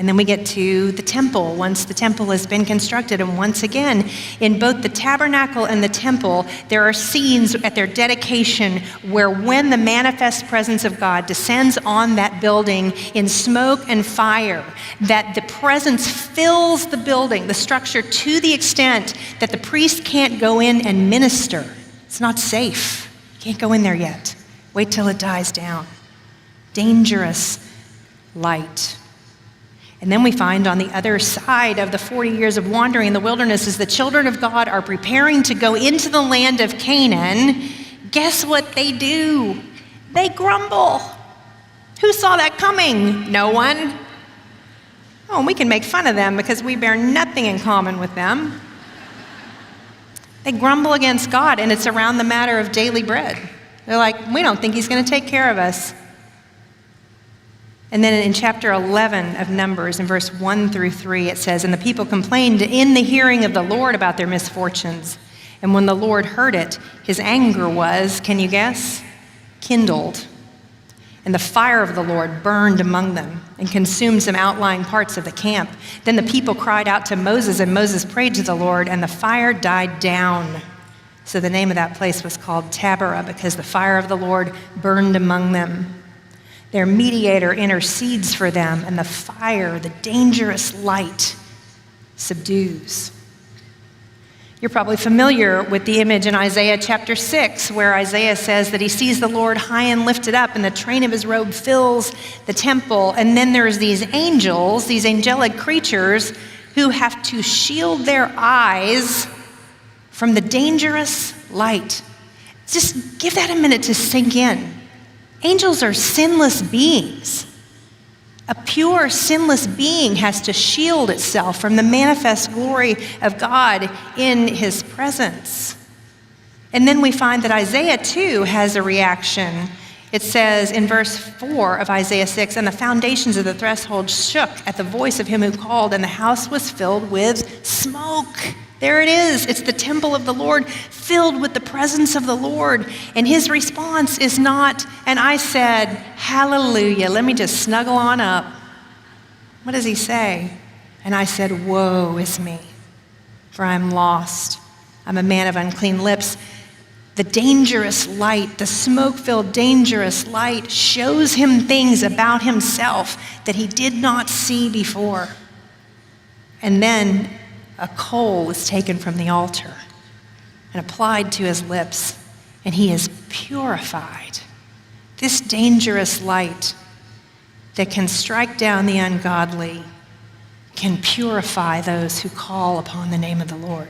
And then we get to the temple, once the temple has been constructed. And once again, in both the tabernacle and the temple, there are scenes at their dedication where when the manifest presence of God descends on that building in smoke and fire, that the presence fills the building, the structure, to the extent that the priest can't go in and minister. It's not safe. Can't go in there yet. Wait till it dies down. Dangerous light. And then we find on the other side of the 40 years of wandering in the wilderness, as the children of God are preparing to go into the land of Canaan, guess what they do? They grumble. Who saw that coming? No one. Oh, and we can make fun of them because we bear nothing in common with them. They grumble against God, and it's around the matter of daily bread. They're like, we don't think he's going to take care of us. And then in chapter 11 of Numbers, in verse 1 through 3, it says, "And the people complained in the hearing of the Lord about their misfortunes. And when the Lord heard it, his anger was," can you guess? "Kindled. And the fire of the Lord burned among them and consumed some outlying parts of the camp. Then the people cried out to Moses, and Moses prayed to the Lord, and the fire died down. So the name of that place was called Taberah, because the fire of the Lord burned among them. Their mediator intercedes for them, and the fire, the dangerous light, subdues." You're probably familiar with the image in Isaiah chapter 6, where Isaiah says that he sees the Lord high and lifted up, and the train of his robe fills the temple. And then there's these angels, these angelic creatures, who have to shield their eyes from the dangerous light. Just give that a minute to sink in. Angels are sinless beings. A pure, sinless being has to shield itself from the manifest glory of God in his presence. And then we find that Isaiah too has a reaction. It says in verse 4 of Isaiah 6, "And the foundations of the threshold shook at the voice of him who called, and the house was filled with smoke." There it is. It's the temple of the Lord filled with the presence of the Lord. And his response is not, "And I said, hallelujah, let me just snuggle on up." What does he say? "And I said, woe is me, for I'm lost. I'm a man of unclean lips." The dangerous light, the smoke-filled dangerous light, shows him things about himself that he did not see before. And then a coal is taken from the altar and applied to his lips, and he is purified. This dangerous light that can strike down the ungodly can purify those who call upon the name of the Lord.